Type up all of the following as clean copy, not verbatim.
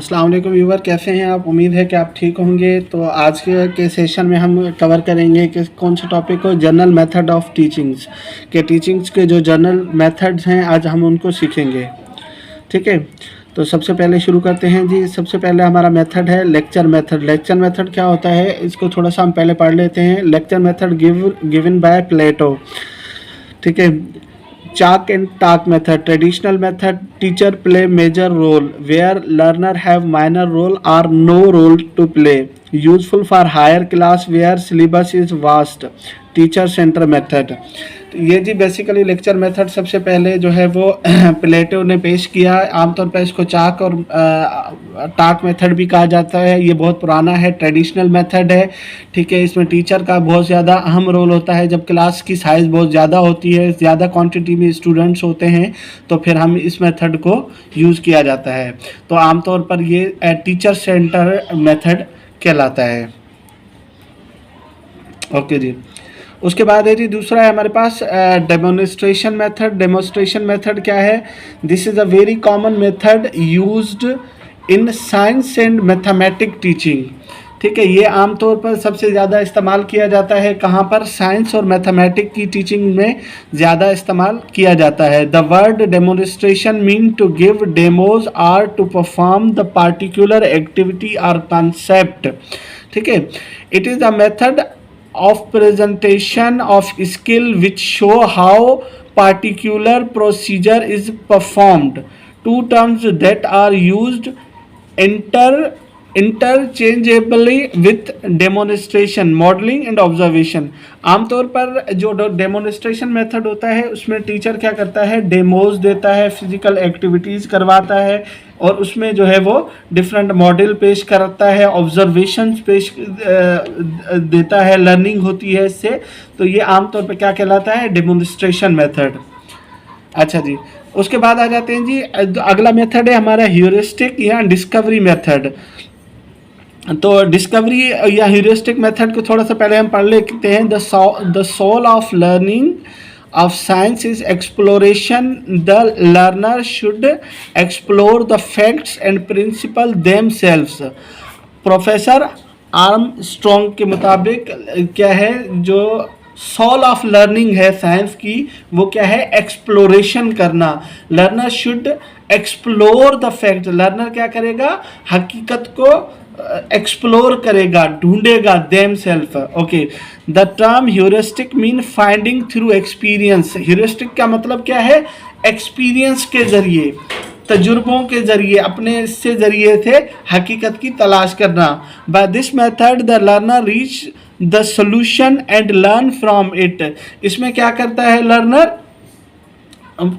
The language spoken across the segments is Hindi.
अस्सलाम वालेकुम व्यूवर, कैसे हैं आप? उम्मीद है कि आप ठीक होंगे। तो आज के सेशन में हम कवर करेंगे कि कौन से टॉपिक को, जनरल मेथड ऑफ टीचिंग्स के जो जनरल मेथड्स हैं आज हम उनको सीखेंगे। ठीक है, तो सबसे पहले शुरू करते हैं जी। सबसे पहले हमारा मेथड है लेक्चर मेथड। लेक्चर मेथड क्या होता है, इसको थोड़ा सा हम पहले पढ़ लेते हैं। लेक्चर मेथड गिवन बाय प्लेटो। ठीक है, chalk and talk method. Traditional method, teacher play major role where learner have minor role or no role to play. Useful for higher class where syllabus is vast. Teacher centre method. ये जी बेसिकली लेक्चर मेथड सबसे पहले जो है वो प्लेटो ने पेश किया है। आमतौर पर इसको चाक और टाक मेथड भी कहा जाता है। ये बहुत पुराना है, ट्रेडिशनल मेथड है। ठीक है, इसमें टीचर का बहुत ज़्यादा अहम रोल होता है। जब क्लास की साइज़ बहुत ज़्यादा होती है, ज़्यादा क्वांटिटी में स्टूडेंट्स होते हैं, तो फिर हम इस मेथड को यूज़ किया जाता है। तो आमतौर पर ये टीचर सेंटर मेथड कहलाता है। ओके जी, उसके बाद है जी दूसरा है हमारे पास डेमोन्स्ट्रेशन मेथड। डेमोन्स्ट्रेशन मेथड क्या है? This is a very common method used in science and mathematic teaching. ठीक है, ये आमतौर पर सबसे ज़्यादा इस्तेमाल किया जाता है। कहाँ पर? साइंस और मैथमेटिक की टीचिंग में ज़्यादा इस्तेमाल किया जाता है। The word demonstration mean to give demos are to perform the particular activity और कॉन्सेप्ट। ठीक है, it is a method of presentation of skill which show how particular procedure is performed. Two terms that are used interchangeably with demonstration, modeling and observation. आमतौर पर जो डेमोन्स्ट्रेशन मेथड होता है उसमें टीचर क्या करता है, डेमोज देता है, फिजिकल एक्टिविटीज़ करवाता है और उसमें जो है वो डिफरेंट मॉडल पेश करता है, ऑब्जर्वेशंस पेश देता है, लर्निंग होती है इससे। तो ये आमतौर पर क्या कहलाता है? Demonstration method. अच्छा जी, उसके बाद आ जाते हैं जी, अगला मेथड है हमारा ह्यूरिस्टिक या डिस्कवरी मेथड। तो डिस्कवरी या ह्यूरिस्टिक मेथड को थोड़ा सा पहले हम पढ़ लेते हैं। The soul of learning of science is exploration. The learner should explore the facts and principles themselves. Professor Armstrong के मुताबिक क्या है, जो सोल ऑफ लर्निंग है साइंस की, वो क्या है? एक्सप्लोरेशन करना। Learner should explore the fact. Learner क्या करेगा? हकीकत को एक्सप्लोर करेगा, ढूंढेगा themselves. Okay, the term heuristic mean finding through experience. Heuristic का मतलब क्या है? एक्सपीरियंस के जरिए, तजुर्बों के जरिए, अपने से जरिए से हकीकत की तलाश करना। By this method the learner reach the solution and learn from it. इसमें क्या करता है लर्नर?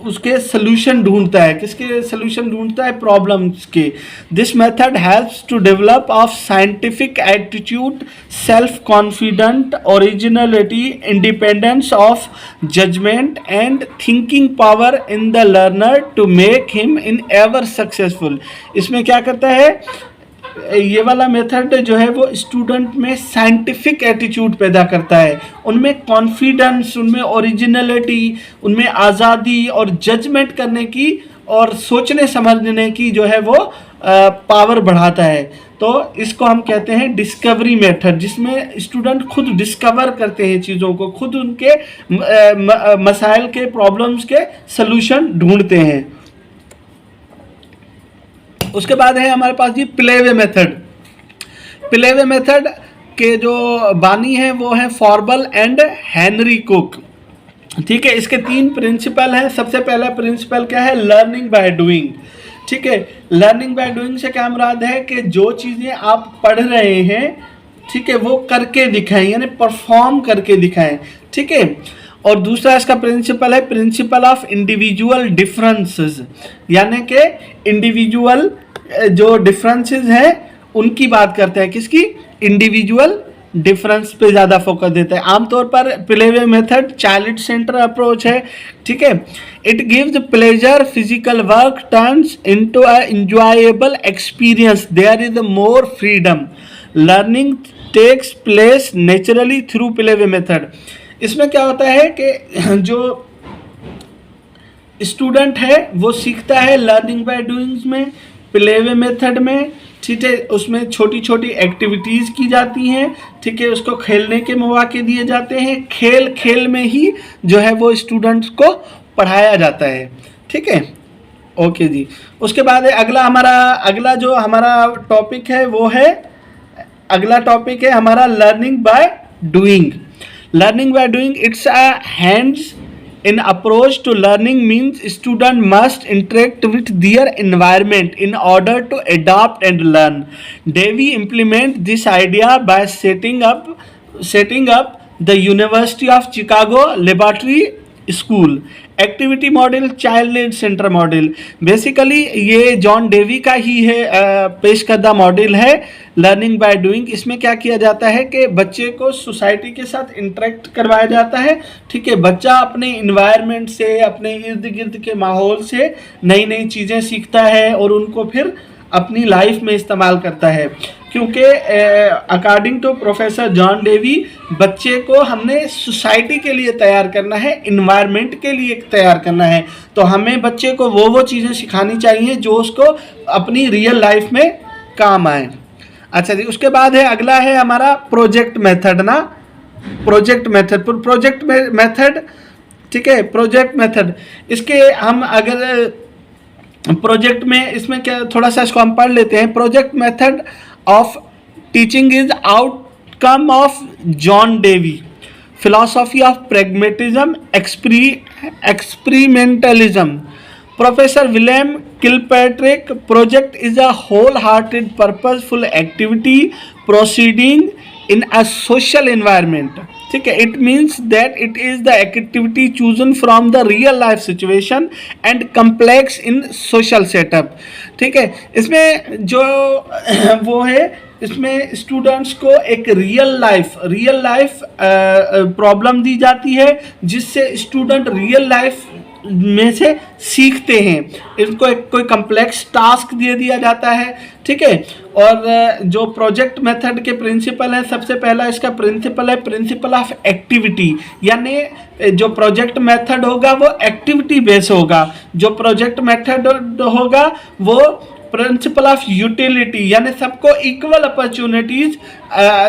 उसके सोल्यूशन ढूंढता है। किसके सोल्यूशन ढूंढता है? प्रॉब्लम्स के। This method helps to develop of scientific attitude, self confident, originality, independence of judgement and thinking power in the learner to make him in ever successful. इसमें क्या करता है ये वाला मेथड जो है वो स्टूडेंट में साइंटिफिक एटीट्यूड पैदा करता है, उनमें कॉन्फिडेंस, उनमें ओरिजिनलिटी, उनमें आज़ादी और जजमेंट करने की और सोचने समझने की जो है वो पावर बढ़ाता है। तो इसको हम कहते हैं डिस्कवरी मेथड, जिसमें स्टूडेंट खुद डिस्कवर करते हैं चीज़ों को, खुद उनके मसाइल के, प्रॉब्लम्स के सलूशन ढूंढते हैं। उसके बाद है हमारे पास जी प्लेवे मेथड। प्लेवे मेथड के जो बानी हैं वो हैं फॉर्बल एंड हेनरी कुक। ठीक है, इसके 3 प्रिंसिपल हैं। सबसे पहला प्रिंसिपल क्या है? Learning by doing. ठीक है, लर्निंग बाय डूइंग से क्या मुराद है कि जो चीज़ें आप पढ़ रहे हैं, ठीक है, वो करके दिखाएं, यानी परफॉर्म करके दिखाएं। ठीक है, और दूसरा इसका प्रिंसिपल है प्रिंसिपल ऑफ इंडिविजुअल डिफरेंसेस, यानी कि इंडिविजुअल जो डिफरेंसेस हैं उनकी बात करते हैं। किसकी? इंडिविजुअल डिफरेंस पे ज़्यादा फोकस देता है। आमतौर पर play way method child center approach है। ठीक है, it gives pleasure, physical work turns into a enjoyable experience, there is more freedom, learning takes place naturally through play way method. इसमें क्या होता है कि जो स्टूडेंट है वो सीखता है लर्निंग बाय डूइंग्स में, प्ले वे मेथड में, ठीक है, उसमें छोटी छोटी एक्टिविटीज़ की जाती हैं, ठीक है, उसको खेलने के मौके दिए जाते हैं, खेल खेल में ही जो है वो स्टूडेंट्स को पढ़ाया जाता है, ठीक है। ओके जी, उसके बाद अगला जो हमारा टॉपिक है वो है, अगला टॉपिक है हमारा learning by doing. Learning by doing, it's a hands in approach to learning means student must interact with their environment in order to adapt and learn. Davy implement this idea by setting up the University of Chicago laboratory school, activity model, child lead centre model. Basically ये जॉन डेवी का ही है पेश करदा मॉडल है लर्निंग बाय डूइंग। इसमें क्या किया जाता है कि बच्चे को सोसाइटी के साथ इंटरेक्ट करवाया जाता है, ठीक है, बच्चा अपने इन्वायरमेंट से, अपने इर्द गिर्द के माहौल से नई नई चीज़ें सीखता है और उनको फिर अपनी लाइफ में इस्तेमाल करता है। क्योंकि according to professor John Dewey, बच्चे को हमने सोसाइटी के लिए तैयार करना है, इन्वायरमेंट के लिए तैयार करना है, तो हमें बच्चे को वो चीज़ें सिखानी चाहिए जो उसको अपनी रियल लाइफ में काम आए। अच्छा जी, उसके बाद है अगला है हमारा प्रोजेक्ट मेथड ना, प्रोजेक्ट मेथड, ठीक है, प्रोजेक्ट मेथड। इसके हम अगर प्रोजेक्ट में इसमें क्या थोड़ा सा इसको हम पढ़ लेते हैं। Project method of teaching is outcome of John Dewey, philosophy of pragmatism, experimentalism. Professor William Kilpatrick, project is a whole hearted purposeful activity proceeding in a social environment, ठीक है। It means that it is the activity chosen from the real life situation and complex in social setup, ठीक है। इसमें जो वो है, इसमें स्टूडेंट्स को एक रियल लाइफ प्रॉब्लम दी जाती है जिससे स्टूडेंट रियल लाइफ में से सीखते हैं। इनको एक कोई कम्प्लेक्स टास्क दे दिया जाता है, ठीक है। और जो प्रोजेक्ट मेथड के प्रिंसिपल हैं, सबसे पहला इसका प्रिंसिपल है प्रिंसिपल ऑफ एक्टिविटी, यानी जो प्रोजेक्ट मेथड होगा वो एक्टिविटी बेस होगा। जो प्रोजेक्ट मेथड होगा वो प्रिंसिपल ऑफ यूटिलिटी, यानी सबको इक्वल अपॉर्चुनिटीज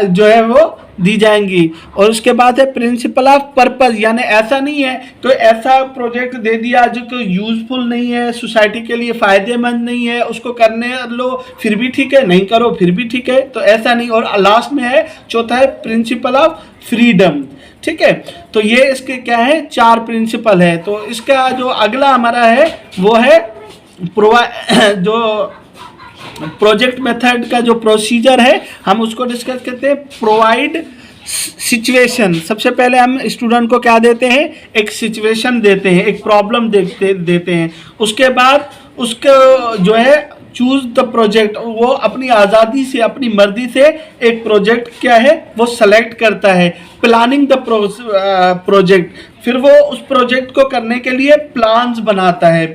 जो है वो दी जाएंगी। और उसके बाद है प्रिंसिपल ऑफ पर्पस, यानी ऐसा नहीं है तो ऐसा प्रोजेक्ट दे दिया जो कि यूजफुल नहीं है, सोसाइटी के लिए फ़ायदेमंद नहीं है, उसको करने लो फिर भी ठीक है, नहीं करो फिर भी ठीक है, तो ऐसा नहीं। और लास्ट में है चौथा है प्रिंसिपल ऑफ फ्रीडम, ठीक है। तो ये इसके क्या है, 4 प्रिंसिपल है। तो इसका जो अगला हमारा है वो है जो प्रोजेक्ट मेथड का जो प्रोसीजर है हम उसको डिस्कस करते हैं। प्रोवाइड सिचुएशन, सबसे पहले हम स्टूडेंट को क्या देते हैं, एक सिचुएशन देते हैं, एक प्रॉब्लम देते हैं। उसके बाद उसको जो है चूज द प्रोजेक्ट, वो अपनी आज़ादी से, अपनी मर्जी से एक प्रोजेक्ट क्या है वो सेलेक्ट करता है। प्लानिंग द प्रोजेक्ट, फिर वो उस प्रोजेक्ट को करने के लिए प्लान बनाता है,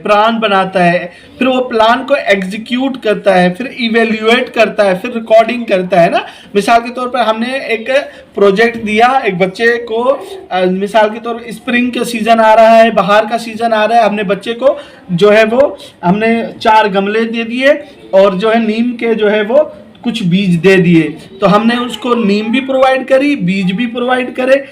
फिर वो प्लान को एग्जीक्यूट करता है, फिर इवेल्युएट करता है, फिर रिकॉर्डिंग करता है ना। मिसाल के तौर पर हमने एक प्रोजेक्ट दिया एक बच्चे को, मिसाल के तौर पर स्प्रिंग का सीज़न आ रहा है, बाहर का सीज़न आ रहा है, हमने बच्चे को जो है वो हमने 4 गमले दे दिए और जो है नीम के जो है वो कुछ बीज दे दिए। तो हमने उसको नीम भी प्रोवाइड करी, बीज भी प्रोवाइड करे,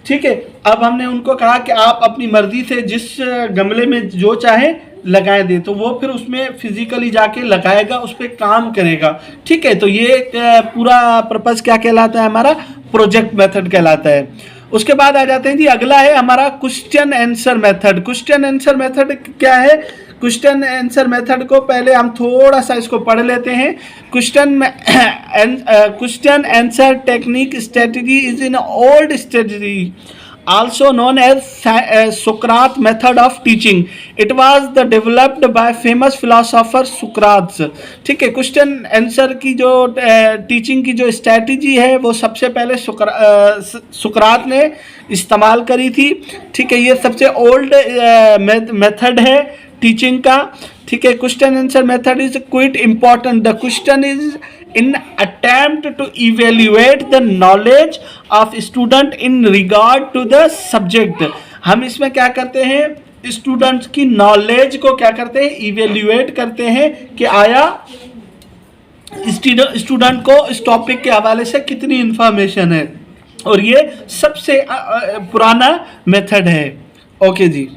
ठीक है। अब हमने उनको कहा कि आप अपनी मर्जी से जिस गमले में जो चाहे लगाए दे, तो वो फिर उसमें फिजिकली जाके लगाएगा, उस पर काम करेगा, ठीक है। तो ये पूरा पर्पस क्या कहलाता है, हमारा प्रोजेक्ट मेथड कहलाता है। उसके बाद आ जाते हैं जी, अगला है हमारा question answer method. Question answer method क्या है? क्वेश्चन आंसर मेथड को पहले हम थोड़ा सा इसको पढ़ लेते हैं। Question answer technique strategy is in old strategy also known as Socrates method of teaching. It was developed by famous philosopher Socrates, ठीक है। क्वेश्चन आंसर की जो टीचिंग की जो स्ट्रैटेजी है वो सबसे पहले सुकरात ने इस्तेमाल करी थी, ठीक है। ये सबसे ओल्ड मेथड है टीचिंग का, ठीक है। Question answer method is quite important. The question is in attempt to evaluate the knowledge of student in regard to the subject. हम इसमें क्या करते हैं, स्टूडेंट्स की नॉलेज को क्या करते हैं, इवेल्युएट करते हैं कि आया स्टूडेंट को इस टॉपिक के हवाले से कितनी इंफॉर्मेशन है, और ये सबसे पुराना मेथड है। ओके जी।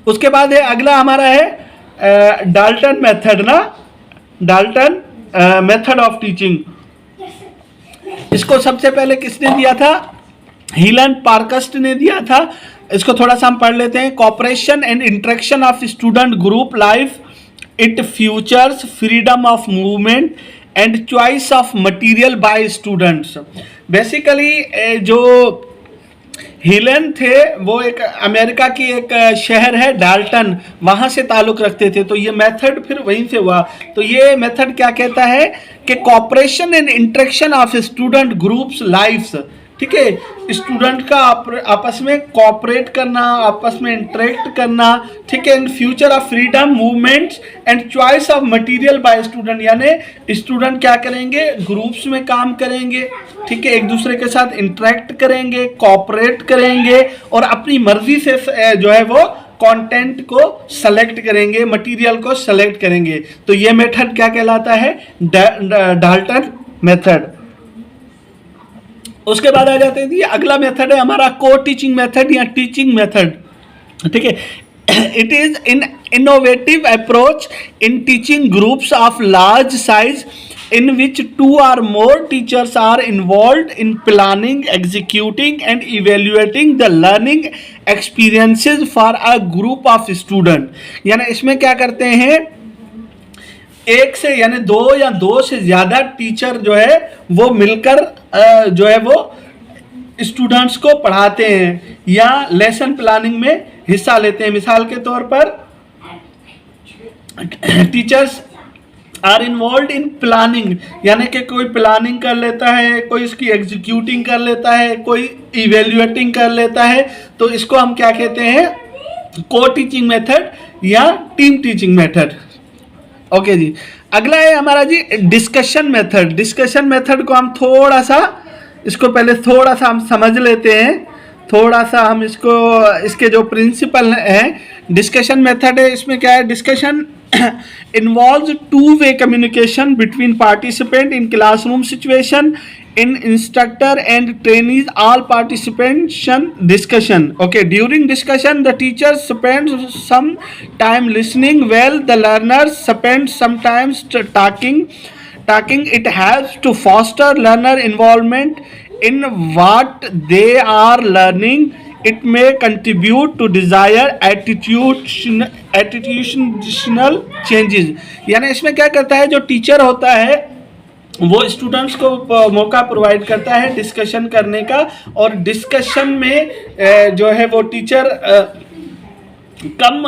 उसके बाद है अगला हमारा है डाल्टन मेथड ना, डाल्टन मेथड ऑफ टीचिंग। इसको सबसे पहले किसने दिया था, हीलन पार्कस्ट ने दिया था। इसको थोड़ा सा हम पढ़ लेते हैं। Corporation and interaction of student group life, it futures freedom of movement and choice of material by students. Basically जो हीलन थे वो एक अमेरिका की एक शहर है डाल्टन, वहाँ से ताल्लुक़ रखते थे, तो ये मेथड फिर वहीं से हुआ। तो ये मेथड क्या कहता है कि cooperation and interaction of student groups lifes, ठीक है, स्टूडेंट का आपस में कॉपरेट करना, आपस में इंटरेक्ट करना, ठीक है, in future of freedom movements and choice of material by student, यानी स्टूडेंट क्या करेंगे, ग्रुप्स में काम करेंगे, ठीक है, एक दूसरे के साथ इंटरेक्ट करेंगे, कॉपरेट करेंगे और अपनी मर्जी से जो है वो कंटेंट को सेलेक्ट करेंगे, मटेरियल को सेलेक्ट करेंगे। तो ये मेथड क्या कहलाता है, डाल्टन मेथड। उसके बाद आ जाते हैं, अगला मेथड है हमारा को टीचिंग मेथड या टीचिंग मेथड, ठीक है। It is in innovative approach in teaching groups of large size in which 2 or more teachers are involved in planning, executing and evaluating the learning experiences for a group of student। यानी इसमें क्या करते हैं, एक से यानी 2 या 2 से ज़्यादा टीचर जो है वो मिलकर जो है वो स्टूडेंट्स को पढ़ाते हैं या लेसन प्लानिंग में हिस्सा लेते हैं। मिसाल के तौर पर teachers are involve in planning, यानी कि कोई प्लानिंग कर लेता है, कोई इसकी एग्जीक्यूटिंग कर लेता है, कोई इवेल्युएटिंग कर लेता है, तो इसको हम क्या कहते हैं, को टीचिंग मेथड या टीम टीचिंग मेथड। ओके जी। अगला है हमारा जी डिस्कशन मेथड। डिस्कशन मेथड को हम थोड़ा सा इसको पहले थोड़ा सा हम समझ लेते हैं, थोड़ा सा हम इसको इसके जो प्रिंसिपल हैं। डिस्कशन मेथड है, इसमें क्या है, discussion involves two-way communication between participant in classroom situation, in instructor and trainees, all participation discussion। Okay, during discussion the teacher spends some time listening while the learners spend some time talking. It helps to foster learner involvement in what they are learning. It may contribute to desired attitudinal changes। यानी इसमें क्या करता है, जो टीचर होता है वो स्टूडेंट्स को मौका प्रोवाइड करता है डिस्कशन करने का, और डिस्कशन में जो है वो टीचर कम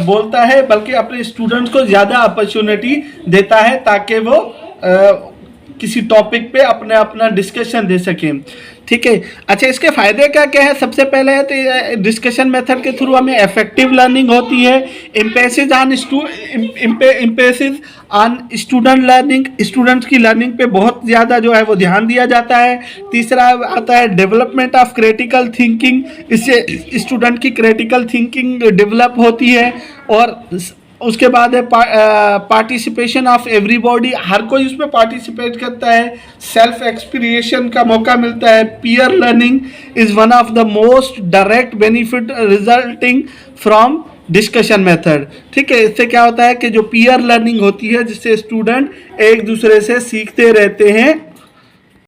बोलता है बल्कि अपने स्टूडेंट्स को ज़्यादा अपॉर्चुनिटी देता है ताकि वो किसी टॉपिक पे अपना डिस्कशन दे सकें, ठीक है। अच्छा, इसके फ़ायदे क्या क्या है, सबसे पहले है तो डिस्कशन मेथड के थ्रू हमें इफेक्टिव लर्निंग होती है, emphasis on student learning, students की लर्निंग पे बहुत ज़्यादा जो है वो ध्यान दिया जाता है। तीसरा आता है डेवलपमेंट ऑफ क्रिटिकल थिंकिंग, इससे स्टूडेंट की क्रिटिकल थिंकिंग डेवलप होती है। और उसके बाद है पार्टिसिपेशन ऑफ एवरीबॉडी, हर कोई उसमें पार्टिसिपेट करता है, सेल्फ एक्सपीरियंस का मौका मिलता है। Peer learning is one of the most direct benefit resulting from discussion method, ठीक है। इससे क्या होता है कि जो पीयर लर्निंग होती है जिससे स्टूडेंट एक दूसरे से सीखते रहते हैं